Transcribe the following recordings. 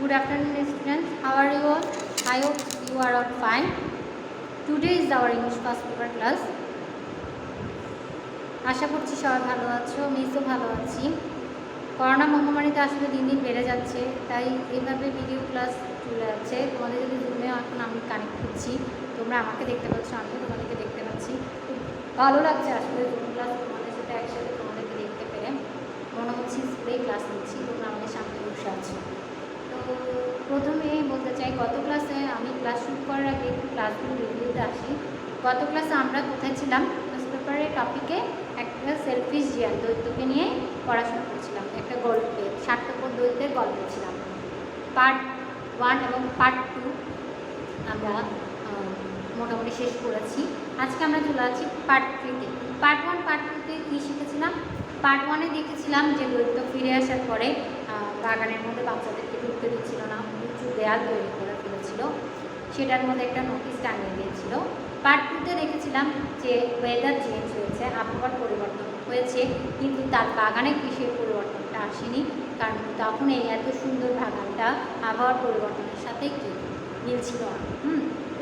Good afternoon, students. How are you all? I hope you are all fine. Today is our English first paper class. আশা করছি সবাই ভালো আছো, মিসও ভালো আছি। Corona মহামারীতে আসলে দিন দিন বেড়ে যাচ্ছে, তাই এইভাবে ভিডিও ক্লাস চলে যাচ্ছে। তোমাদের যদি জুমে এখন আমি কানেক্ট করছি, তোমরা আমাকে দেখতে পাচ্ছ, আমিও তোমাদেরকে দেখতে পাচ্ছি। খুব ভালো লাগছে আসলে জুম ক্লাস তোমাদের সাথে একসাথে তোমাদেরকে দেখতে পেরে। মনে হচ্ছে স্কুলেই ক্লাস নিচ্ছি, তোমরা আমাদের সামনে বসে আছো। তো প্রথমে বলতে চাই, গত ক্লাসে আমি ক্লাস শুরু করার আগে একটু ক্লাসগুলো রিভিউতে আসি। গত ক্লাসে আমরা কোথায় ছিলাম? ফার্স্ট পেপারের টপিকে একটা সেলফিশ জিয়ান দৈত্যকে নিয়ে পড়াশোনা করছিলাম। একটা গল্পে স্বার্থপর দৈত্যের গল্প ছিলাম। পার্ট 1 এবং পার্ট 2 আমরা মোটামুটি শেষ করেছি। আজকে আমরা চলে যাচ্ছি পার্ট 3-তে। পার্ট 1 পার্ট 2-তে কী শিখেছিলাম? পার্ট 1-এ দেখেছিলাম যে দৈত্য ফিরে আসার পরে বাগানের মধ্যে বাচ্চাদেরকে ঢুকতে দিচ্ছিল না, উঁচু দেয়াল তৈরি করে ফেলেছিল, সেটার মধ্যে একটা নোটিশ টাঙিয়ে দিয়েছিল। পার্ট 2-তে দেখেছিলাম যে ওয়েদার চেঞ্জ হয়েছে, আবহাওয়ার পরিবর্তন হয়েছে, কিন্তু তার বাগানে কৃষির পরিবর্তনটা আসেনি, কারণ তখন এই এত সুন্দর বাগানটা আবহাওয়ার পরিবর্তনের সাথে কি মিলছিল না।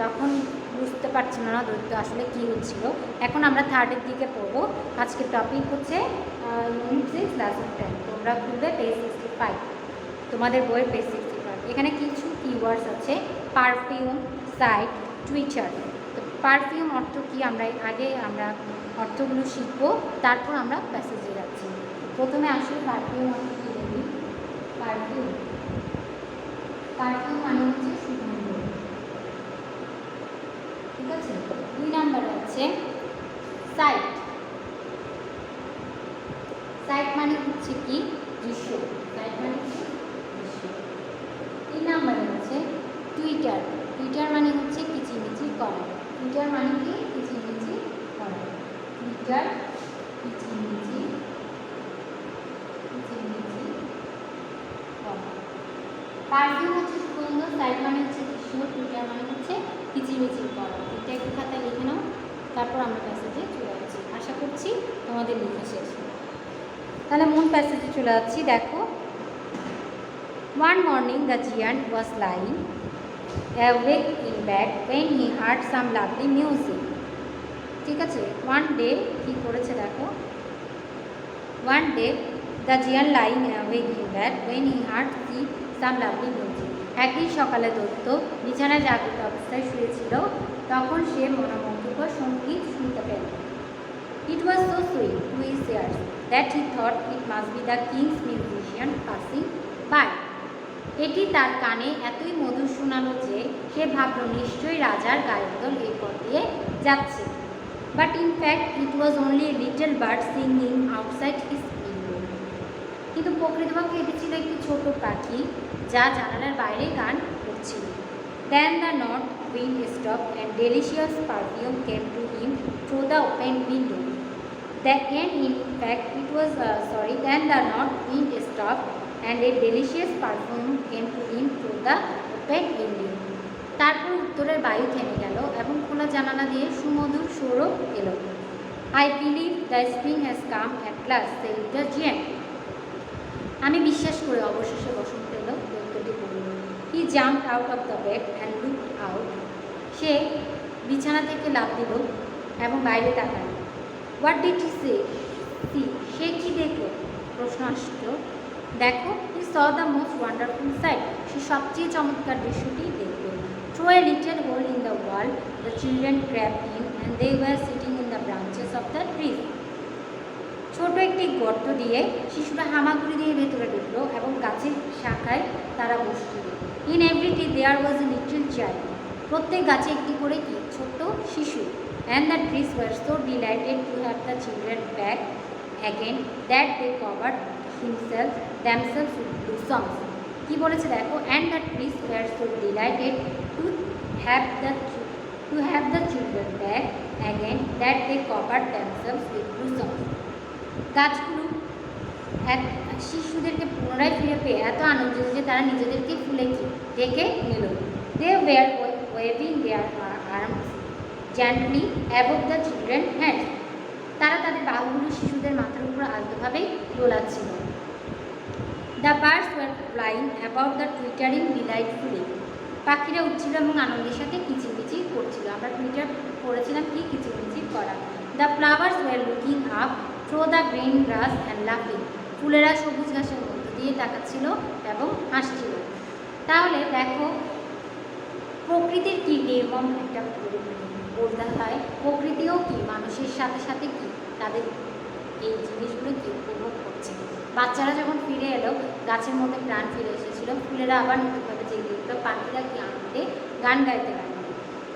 তখন বুঝতে পারছিল না দৈত্য আসলে কী হচ্ছিল। এখন আমরা থার্ডের দিকে পড়বো। আজকের টপিক হচ্ছে ইউনিট 6 লেসন 10। তোমরা খুলবে পেজ 65, তোমাদের বইয়ের পেজ 65। এখানে কিছু কিওয়ার্ডস আছে: পারফিউম, সাইট, টুইচার। তো পারফিউম অর্থ কী আমরা অর্থগুলো শিখবো, তারপর আমরা প্যাসেজে যাচ্ছি। প্রথমে আসলে পারফিউম অর্থ কী বলি। পারফিউম মানে হচ্ছে সুগন্ধ, ঠিক আছে। 2 নম্বরে আছে সাইট। সাইট মানে হচ্ছে কি? দৃশ্য। সাইট মানে হচ্ছে দৃশ্য। 3 নম্বরে আছে টুইটার। টুইটার মানে হচ্ছে কিচিমিচি করা। টুইটার মানে কি? কিচিমিচি করা। টুইটার কিচিমিচি করা। পারফিউম হচ্ছে সুগন্ধ, সাইট মানে হচ্ছে দৃশ্য, টুইটার মানে হচ্ছে কিচিমিচি করা। এটা একটু খাতায় লিখে নাও, তারপর আমরা প্যাসেজে চলে যাচ্ছি। আশা করছি তোমাদের লেখা শেষ। তাহলে মূল প্যাসেজে চলে যাচ্ছি। দেখো, one morning the giant was lying awake in bed when he heard some lovely music. ঠিক আছে, one day কি করেছে দেখো, one day the giant lying awake in bed when he heard some lovely music. একদিন সকালে দৈত্য বিছানায় জাগ্রত অবস্থায় শুয়েছিল, তখন সে মনোমুগ্ধকর সঙ্গীত শুনতে পেল। It was so sweet to his ears that he thought it must be the king's musician passing by. এটি তার কানে এতই মধুর শোনালো যে সে ভাবল নিশ্চয়ই রাজার গায়ক দল এই পথ দিয়ে যাচ্ছে। But in fact it was only a little bird singing outside his window. কিন্তু প্রকৃতপক্ষে এটি ছিল একটি ছোট পাখি যা জানালার বাইরে গান করছিল। Then the north wind stopped and delicious perfume came to him through the open window. Then the north wind stopped and a delicious perfume came to him through the open window. তারপর উত্তরের বায়ু থেমে গেল এবং খোলা জানালা দিয়ে সুমধুর সৌরভ এলো। I believe the spring has come at last, said the giant. আমি বিশ্বাস করে অবশেষে বসন্ত এলো, দৈত্যটি বলল। He jumped out of the bed and looked out. সে বিছানা থেকে লাফ দিল এবং বাইরে তাকালো। What did he say? সে কি দেখল? প্রশ্ন আসলো। দেখো, he saw the most wonderful sight. সে সবচেয়ে চমৎকার দৃশ্যটি দেখল। Through a little hole in the wall, the children crept in and they were sitting in the branches of the trees. ছোট একটি গর্ত দিয়ে শিশুরা হামাগুড়ি দিয়ে ভেতরে ঢুকলো এবং গাছের শাখায় তারা বসছিল। In every tree there was a little child. প্রত্যেক গাছে একটি করে কি ছোট্ট শিশু। And the trees were so delighted to have the children back again that they covered themselves with blossoms. কি বলেছে দেখো, and the trees were so delighted to have the children back again that they covered themselves with blossoms. গাছগুলো শিশুদেরকে পুনরায় ফিরে পেয়ে এত আনন্দিত যে তারা নিজেদেরকে ফুলে ঢেকে নিল। They were waving their arms gently above the children's heads. তারা তাদের বাহুগুলো শিশুদের মাথার উপর আলতোভাবে দোলাচ্ছিল। The birds were flying about the twittering delightfully. পাখিরা উঠছিল এবং আনন্দের সাথে কিচিরমিচির করছিল। আমরা টুইটার করেছিলাম কি কিচিরমিচির করা। The flowers were looking up through the green grass and লাফিং। ফুলেরা সবুজ ঘাসের মধ্য দিয়ে তাকাচ্ছিল এবং হাসছিল। তাহলে দেখো প্রকৃতির কী নির্মম একটা বলতে হয়, প্রকৃতিও কি মানুষের সাথে সাথে কি তাদের এই জিনিসগুলো কি উপভোগ করছে। বাচ্চারা যখন ফিরে এলো গাছের মধ্যে প্রাণ ফিরে এসেছিলো, ফুলেরা আবার নতুনভাবে জেগে উঠলো, পাখিরা কি আনন্দে গান গাইতে লাগলো।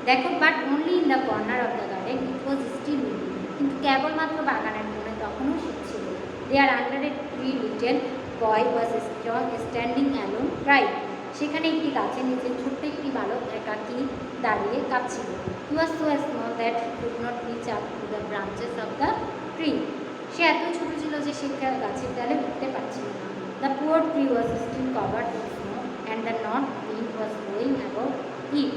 দেখো but only in the corner of the garden it was still winding. কিন্তু কেবলমাত্র বাগানের মনে তখনও শীত ছিল। There under a tree little boy was standing alone crying. সেখানে একটি গাছের নিচে ছোট্ট একটি বালক একাকী দাঁড়িয়ে কাঁদছিল। He was so small that he could not reach up to the branches of the tree. সে এত ছোট ছিল যে সে গাছের ডালে উঠতে পারছিল না। The poor tree was still covered with snow and the north wind was blowing about it.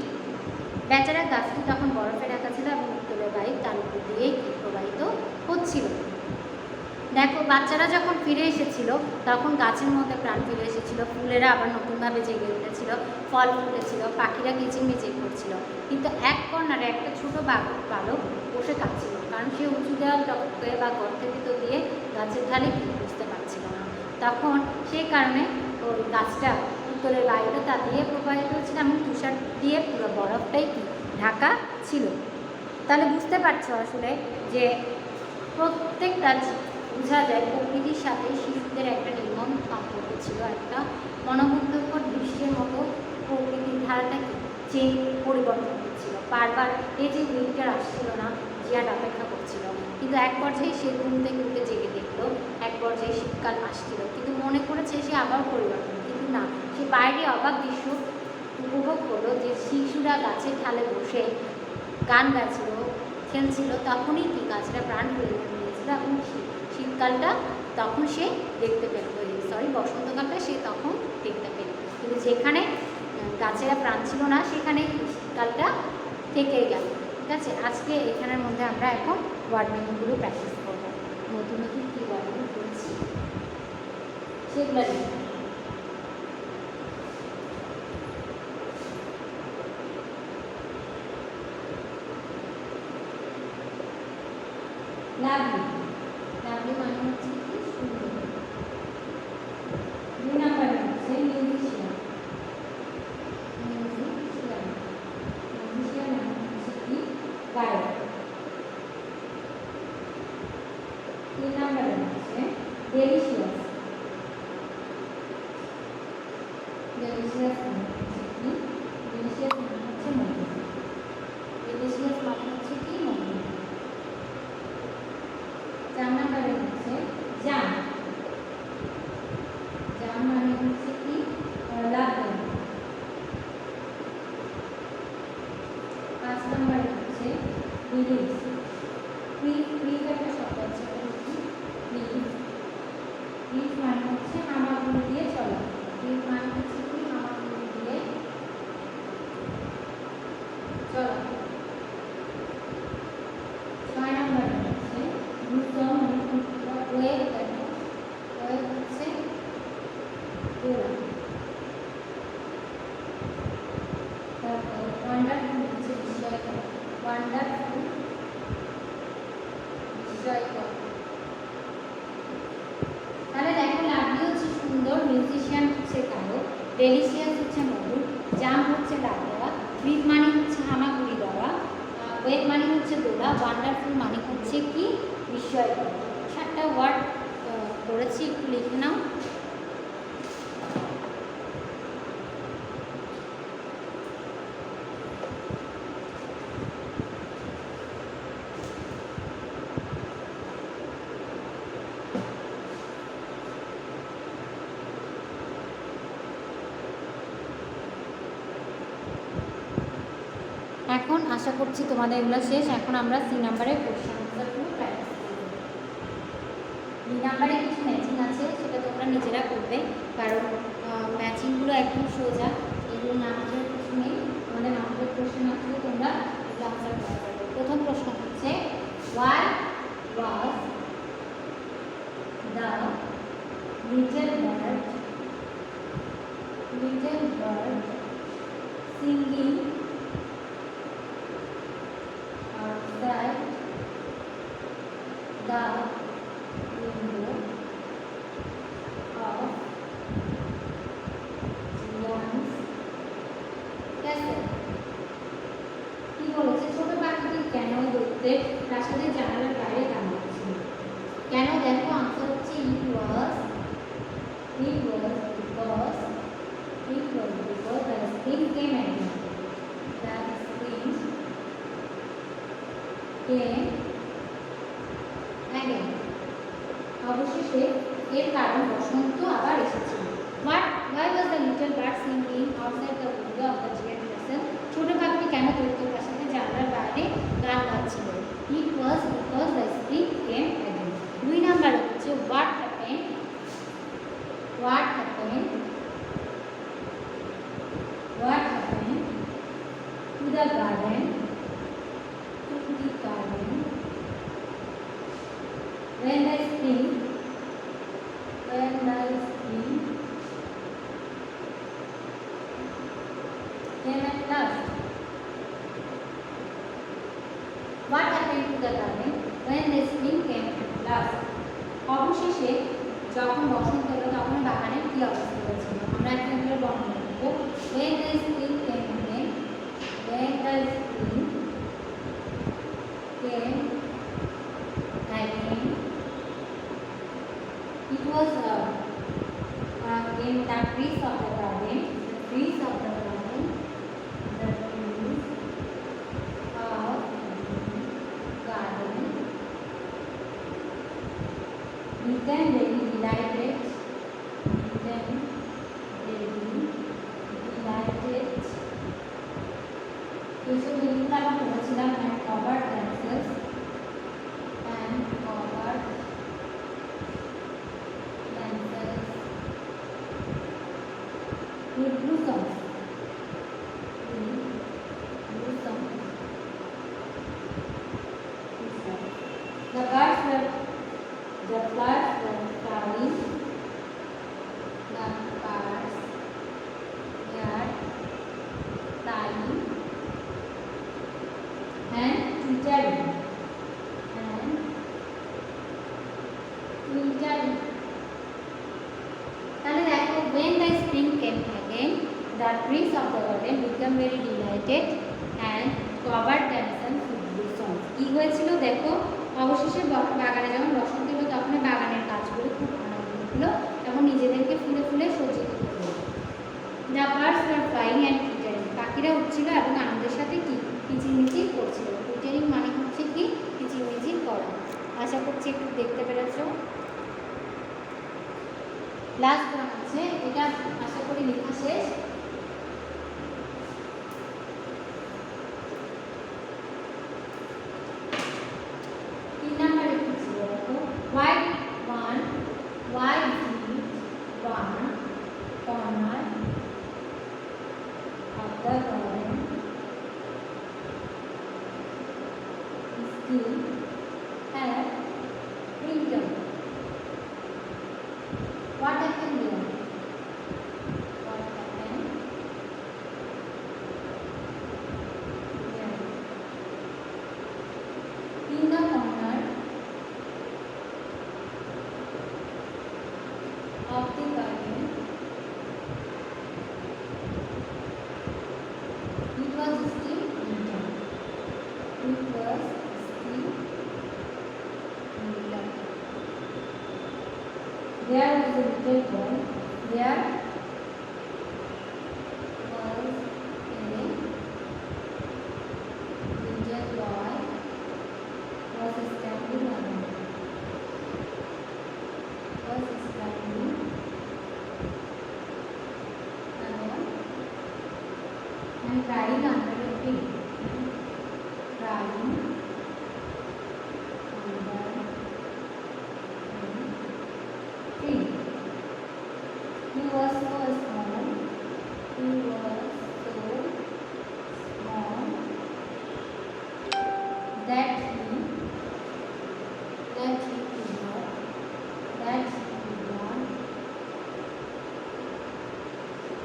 বেচারা গাছটি তখন বরফে ঢাকা ছিল এবং উত্তরের বায়ু তার উপর দিয়েই প্রবাহিত হচ্ছিল। দেখো বাচ্চারা যখন ফিরে এসেছিল তখন গাছের মধ্যে প্রাণ ফিরে এসেছিল, ফুলেরা আবার নতুনভাবে জেগে উঠেছিল, ফল ফুটেছিল, পাখিরা কিচিরমিচির করছিল। কিন্তু এক কর্নারে একটা ছোট বালক বসে কাঁদছিল, কারণ সে উঁচু দেওয়াল টপকে বা গর্তের ভিতর দিয়ে গাছের ঢালে কি বুঝতে পারছিল না। তখন সেই কারণে ওই গাছটা উত্তরের বায়ুটা তা দিয়ে প্রবাহিত হচ্ছিল এবং তুষার দিয়ে পুরো বরফটাই কি ঢাকা ছিল। তাহলে বুঝতে পারছো আসলে যে প্রত্যেকটা বোঝা যায় প্রকৃতির সাথে শিশুদের একটা নির্মম সম্পর্ক ছিল, একটা মনোমুগ্ধকর দৃশ্যের মতো প্রকৃতির ধারাটাকে যে পরিবর্তন হচ্ছিল। বারবার এই যে উইন্টার আসছিল না, জিয়ান অপেক্ষা করছিল, কিন্তু এক পর্যায়ে সে ঘুম থেকে উঠে জেগে দেখলো এক পর্যায়ে শীতকাল আসছিল, কিন্তু মনে করেছে সে আবার পরিবর্তন, কিন্তু না, সে বাইরে অবাক দৃশ্য উপভোগ করলো যে শিশুরা গাছের ঢালে বসে গান গাইছিল, খেলছিল, তখনই কি গাছটা প্রাণ ফিরে নিয়েছিল এবং শীতকালটা তখন সে দেখতে পেল, বসন্তকালটা সে তখন দেখতে পেল। কিন্তু যেখানে গাছেরা প্রাণ ছিল না সেখানে শীতকালটা থেকেই গেল। ঠিক আছে, আজকে এখানের মধ্যে আমরা এখন ওয়ার্ড মিনিংগুলো প্র্যাকটিস করব। নতুন নতুন কী ওয়ার্ডগুলো করছি সেগুলো লিখব। লাভলি, লাভলি মানে হচ্ছে কি সুন্দর। 2 নাম্বার হচ্ছে মিউজিশিয়ান, মিউজিশিয়ান, মিউজিশিয়ান মানে হচ্ছে কি গায়ক। 3 নাম্বার হচ্ছে ডেলিশিয়াস, ডেলিশিয়াস মানে হচ্ছে কি, ডেলিশিয়াস মানে হচ্ছে মধু, ডেলিশিয়াস মানে হচ্ছে কি মধু। 4 নাম্বারে হচ্ছে জাম, জাম মানে হচ্ছে কি লাভদায়ক। 5 নাম্বারে হচ্ছে রিলিজ, ফ্রিজ একটা শব্দ আছে, রিলিজ, রিলিজ মানে হচ্ছে হামাগুড়ি দিয়ে চলা, রিলিজ মানে হচ্ছে কি হামাগুড়ি দিয়ে চলা। 6 নাম্বারে হচ্ছে রুসম মানে ওয়েভ, ওয়েভ হচ্ছে দোলা। তারপর ওয়ান্ডারফুল হচ্ছে বিস্ময়কর, ওয়ান্ডারফুল বিস্ময়কর। তাহলে দেখো লাভলি হচ্ছে সুন্দর, মিউজিশিয়ান হচ্ছে গায়ক, ডেলিশিয়াস হচ্ছে মধুর, জাম হচ্ছে লাভ দেওয়া, ফ্রিজ মানে হচ্ছে হামাগুড়ি দেওয়া, ওয়েভ মানে হচ্ছে দোলা, ওয়ান্ডারফুল মানে হচ্ছে কি বিস্ময়কর। 7টা ওয়ার্ড করেছি, একটু লিখে নাও। এখন আশা করছি তোমাদের এগুলো শেষ। এখন আমরা 3 নাম্বারের কোশ্চেন আনসারগুলো প্র্যাকটিস করব। 2 নাম্বারে কিছু ম্যাচিং আছে, সেটা তোমরা নিজেরা করবে, কারণ ম্যাচিংগুলো একদম সোজা, এগুলো না বোঝার কিছু নেই। তোমাদের নাম্বারের কোশ্চেন আসলে তোমরা এগুলো আনসার করতে পারবে। প্রথম প্রশ্ন হচ্ছে why was the little bird little bird singing outside the window of Jian's castle. কি বলেছে ছোট পাখিটি কেন দেখতে প্রাসাদের জানালার বাইরে গান গাচ্ছিল? কেন দেখো আনসার হচ্ছে it was because the spring came again. The spring came again. অবশেষে এর কারণ বসন্ত আবার এসেছিল। Why was the little bird singing outside the window of the giant castle? ছোট পাখি কেন দৈত্য প্রাসাদের জানালার বাইরে গান গাচ্ছিল? It was because the spring came again. 2 number হচ্ছে what happened to the garden when the spring came at last? What happened to the garden when the spring came at last? অবশেষে যখন বসন্ত এলো তখন বাগানের কি অবস্থা হয়েছিল? আমরা একটা করে বর্ণনা করব। when the spring came again, it was in the trees of the garden, the trees of the garden became very delighted. So we have বলেছিলাম and covered themselves with blossoms. The flowers were flowering. The birds were flying and twittering. তাহলে দেখো when the spring came again, the trees of the garden became very delighted and covered themselves with blossoms. কি হয়েছিল দেখো অবশেষে বাগানে যখন বসন্ত এলো তখন বাগানের গাছগুলো খুব আনন্দ হলো এবং নিজেদেরকে ফুলে ফুলে সজ্জিত করলো। The birds were flying and twittering. পাখিরা উঠছিল এবং আনন্দের সাথে কি কিচিরমিচির করছিল। টুইটারিং মানে হচ্ছে কি কিচিরমিচির করা। আশা করছি একটু দেখতে পেরেছো। লাস্ট ওয়ান আছে, এটা আশা করি লেখা শেষ। Why did one corner of the garden still have winter? What happened there? In the corner of the garden, it was still winter. There was a little boy. There was a little boy was standing alone. And crying under a tree. Crying under a tree. He was so small. That he could not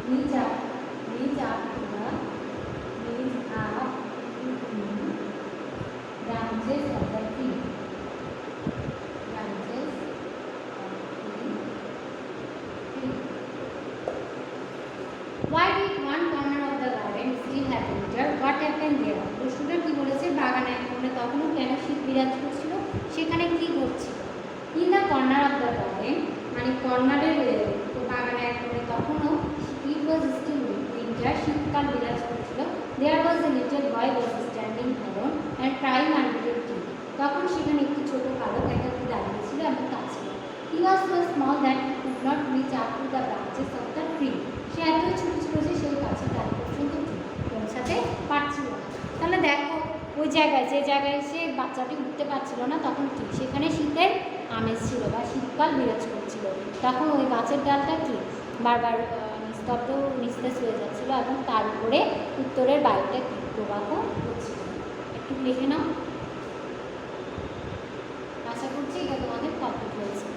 reach up to the means up to the branches of the tree. Branches of the tree. Why did one corner of the garden still have winter? What happened there? প্রশ্নটা কি বলেছে, বাগানে এখন তখনও কেন শীত বিরাজ করছিল, সেখানে কি ঘটছিল? In the corner of the garden, মানে কর্নারের বাগানে এখন তখনও ইট ওয়াজ স্টিল উইন্টার, শীতকাল বিরাজ করছিল। There was a little boy was standing alone and crying under a tree. তখন সেখানে একটি ছোট বালক একাকী দাঁড়িয়েছিল এবং কাঁদছিল। He was so small that he could not reach up to the branches of the tree. সে এতই ছোটো ছিল যে সেই গাছের ডাল পর্যন্ত পৌঁছাতে পারছিল না। তাহলে দেখো ওই জায়গায়, যে জায়গায় সে বাচ্চাটি উঠতে পারছিল না, তখন কি সেখানে শীতের আমেজ ছিল বা শীতকাল বিরাজ করছিল। তখন ওই গাছের ডালটা কি বারবার নিস্তব্ধ নিস্তেজ হয়ে যাচ্ছিল এবং তার উপরে উত্তরের বায়ুটা কি প্রবাহ হচ্ছিল। একটু লিখে নাও। আশা করছি এটা তোমাদের কমপ্লিট হয়েছে।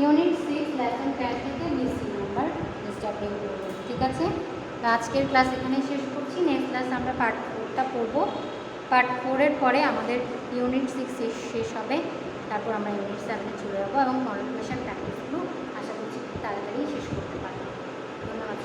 ইউনিট 6 লেসন 10 থেকে BC নাম্বার স্টার্টিং করব, ঠিক আছে? আজকের ক্লাস এখানেই শেষ করছি। নেক্সট ক্লাস আমরা পার্ট 4টা পড়ব। পার্ট 4-এর পরে আমাদের ইউনিট 6 শেষ হবে। তারপর আমরা ইউনিট 7-এ চলে যাবো এবং মডেল কোয়েশ্চেন প্র্যাকটিসগুলো আশা করছি তাড়াতাড়ি শেষ করতে পারবো। ধন্যবাদ।